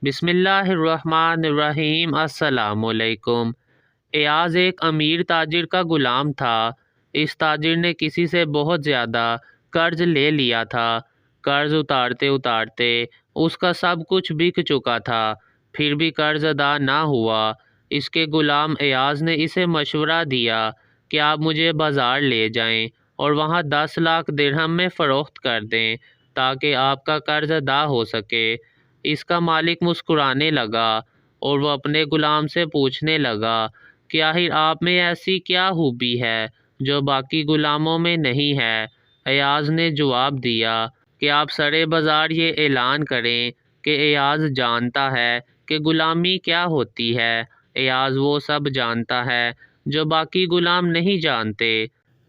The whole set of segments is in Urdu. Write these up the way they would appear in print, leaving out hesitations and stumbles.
بسم اللہ الرحمن الرحیم۔ السلام علیکم۔ ایاز ایک امیر تاجر کا غلام تھا۔ اس تاجر نے کسی سے بہت زیادہ قرض لے لیا تھا۔ قرض اتارتے اتارتے اس کا سب کچھ بک چکا تھا، پھر بھی قرض ادا نہ ہوا۔ اس کے غلام ایاز نے اسے مشورہ دیا کہ آپ مجھے بازار لے جائیں اور وہاں 10 لاکھ درہم میں فروخت کر دیں تاکہ آپ کا قرض ادا ہو سکے۔ اس کا مالک مسکرانے لگا اور وہ اپنے غلام سے پوچھنے لگا کہ آخر آپ میں ایسی کیا خوبی ہے جو باقی غلاموں میں نہیں ہے۔ ایاز نے جواب دیا کہ آپ سرے بازار یہ اعلان کریں کہ ایاز جانتا ہے کہ غلامی کیا ہوتی ہے۔ ایاز وہ سب جانتا ہے جو باقی غلام نہیں جانتے۔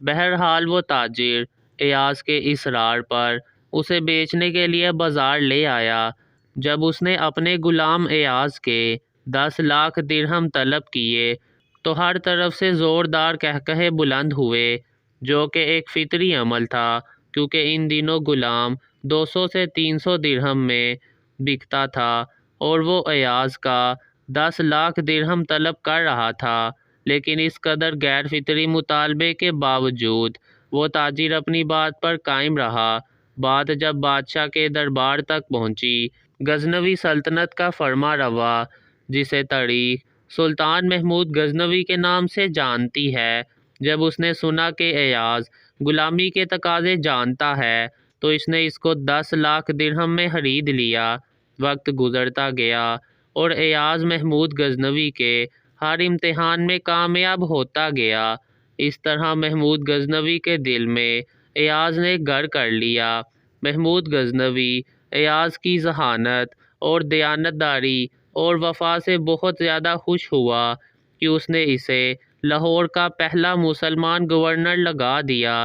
بہرحال وہ تاجر ایاز کے اصرار پر اسے بیچنے کے لیے بازار لے آیا۔ جب اس نے اپنے غلام ایاز کے 10 لاکھ درہم طلب کیے تو ہر طرف سے زوردار قہقہے بلند ہوئے، جو کہ ایک فطری عمل تھا کیونکہ ان دنوں غلام 200 سے 300 درہم میں بکتا تھا اور وہ ایاز کا 10 لاکھ درہم طلب کر رہا تھا۔ لیکن اس قدر غیر فطری مطالبے کے باوجود وہ تاجر اپنی بات پر قائم رہا۔ بات جب بادشاہ کے دربار تک پہنچی، غزنوی سلطنت کا فرما روا، جسے تاریخ سلطان محمود غزنوی کے نام سے جانتی ہے، جب اس نے سنا کہ ایاز غلامی کے تقاضے جانتا ہے تو اس نے اس کو 10 لاکھ درہم میں خرید لیا۔ وقت گزرتا گیا اور ایاز محمود غزنوی کے ہر امتحان میں کامیاب ہوتا گیا۔ اس طرح محمود غزنوی کے دل میں ایاز نے گھر کر لیا۔ محمود غزنوی ایاز کی ذہانت اور دیانتداری اور وفا سے بہت زیادہ خوش ہوا کہ اس نے اسے لاہور کا پہلا مسلمان گورنر لگا دیا،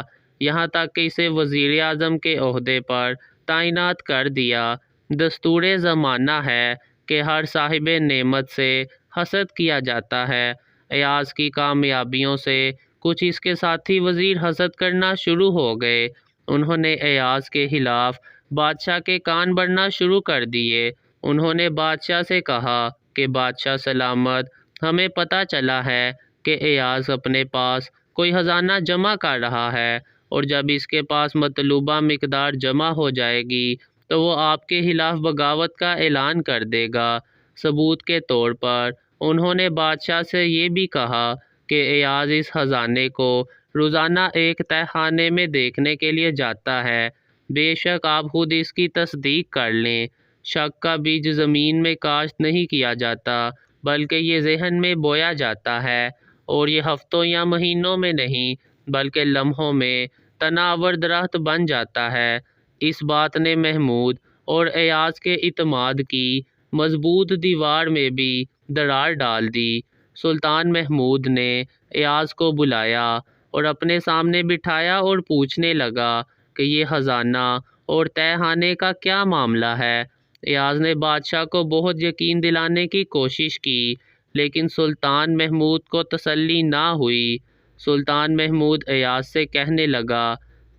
یہاں تک کہ اسے وزیر اعظم کے عہدے پر تعینات کر دیا۔ دستور زمانہ ہے کہ ہر صاحب نعمت سے حسد کیا جاتا ہے۔ ایاز کی کامیابیوں سے کچھ اس کے ساتھی وزیر حسد کرنا شروع ہو گئے۔ انہوں نے ایاز کے خلاف بادشاہ کے کان بھرنا شروع کر دیے۔ انہوں نے بادشاہ سے کہا کہ بادشاہ سلامت، ہمیں پتہ چلا ہے کہ ایاز اپنے پاس کوئی خزانہ جمع کر رہا ہے اور جب اس کے پاس مطلوبہ مقدار جمع ہو جائے گی تو وہ آپ کے خلاف بغاوت کا اعلان کر دے گا۔ ثبوت کے طور پر انہوں نے بادشاہ سے یہ بھی کہا کہ ایاز اس خزانے کو روزانہ ایک تہہ خانے میں دیکھنے کے لیے جاتا ہے۔ بے شک آپ خود اس کی تصدیق کر لیں۔ شک کا بیج زمین میں کاشت نہیں کیا جاتا بلکہ یہ ذہن میں بویا جاتا ہے، اور یہ ہفتوں یا مہینوں میں نہیں بلکہ لمحوں میں تناور درخت بن جاتا ہے۔ اس بات نے محمود اور ایاز کے اعتماد کی مضبوط دیوار میں بھی درار ڈال دی۔ سلطان محمود نے ایاز کو بلایا اور اپنے سامنے بٹھایا اور پوچھنے لگا کہ یہ خزانہ اور تہہ خانے کا کیا معاملہ ہے۔ ایاز نے بادشاہ کو بہت یقین دلانے کی کوشش کی لیکن سلطان محمود کو تسلی نہ ہوئی۔ سلطان محمود ایاز سے کہنے لگا،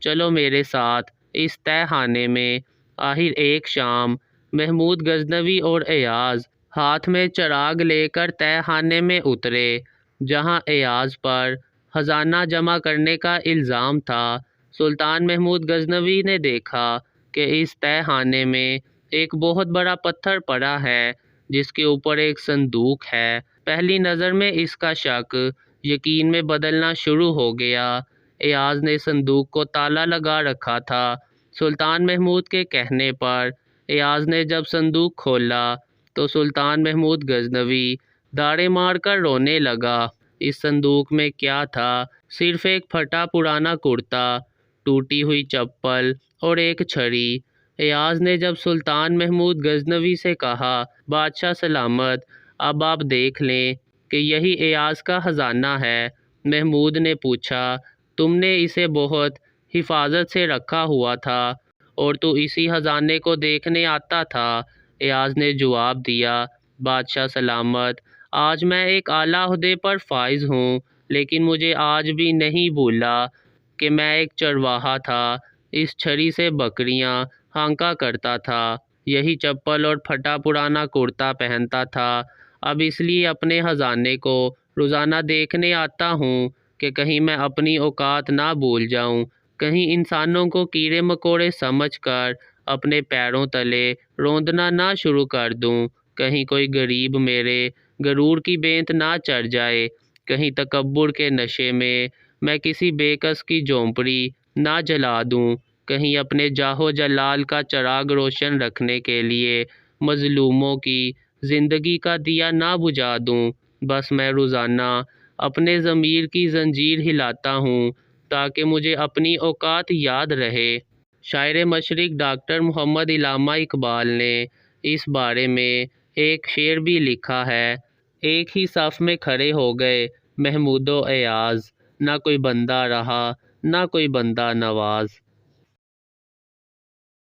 چلو میرے ساتھ اس تہہ خانے میں۔ آخر ایک شام محمود غزنوی اور ایاز ہاتھ میں چراغ لے کر تہہ خانے میں اترے، جہاں ایاز پر خزانہ جمع کرنے کا الزام تھا۔ سلطان محمود غزنوی نے دیکھا کہ اس تہہ خانے میں ایک بہت بڑا پتھر پڑا ہے جس کے اوپر ایک صندوق ہے۔ پہلی نظر میں اس کا شک یقین میں بدلنا شروع ہو گیا۔ ایاز نے صندوق کو تالا لگا رکھا تھا۔ سلطان محمود کے کہنے پر ایاز نے جب صندوق کھولا تو سلطان محمود غزنوی داڑیں مار کر رونے لگا۔ اس صندوق میں کیا تھا؟ صرف ایک پھٹا پرانا کرتا، ٹوٹی ہوئی چپل اور ایک چھری۔ ایاز نے جب سلطان محمود غزنوی سے کہا، بادشاہ سلامت، اب آپ دیکھ لیں کہ یہی ایاز کا خزانہ ہے۔ محمود نے پوچھا، تم نے اسے بہت حفاظت سے رکھا ہوا تھا اور تو اسی خزانے کو دیکھنے آتا تھا۔ ایاز نے جواب دیا، بادشاہ سلامت، آج میں ایک اعلیٰ عہدے پر فائز ہوں لیکن مجھے آج بھی نہیں بھولا کہ میں ایک چرواہا تھا۔ اس چھری سے بکریاں ہانکا کرتا تھا۔ یہی چپل اور پھٹا پرانا کرتا پہنتا تھا۔ اب اس لیے اپنے خزانے کو روزانہ دیکھنے آتا ہوں کہ کہیں میں اپنی اوقات نہ بھول جاؤں، کہیں انسانوں کو کیڑے مکوڑے سمجھ کر اپنے پیروں تلے روندنا نہ شروع کر دوں، کہیں کوئی غریب میرے غرور کی بینت نہ چڑھ جائے، کہیں تکبر کے نشے میں کسی بے کس کی جھونپڑی نہ جلا دوں، کہیں اپنے جاہ و جلال کا چراغ روشن رکھنے کے لیے مظلوموں کی زندگی کا دیا نہ بجھا دوں۔ بس میں روزانہ اپنے ضمیر کی زنجیر ہلاتا ہوں تاکہ مجھے اپنی اوقات یاد رہے۔ شاعر مشرق ڈاکٹر محمد علامہ اقبال نے اس بارے میں ایک شعر بھی لکھا ہے: ایک ہی صف میں کھڑے ہو گئے محمود و ایاز، نہ کوئی بندہ رہا نہ کوئی بندہ نواز۔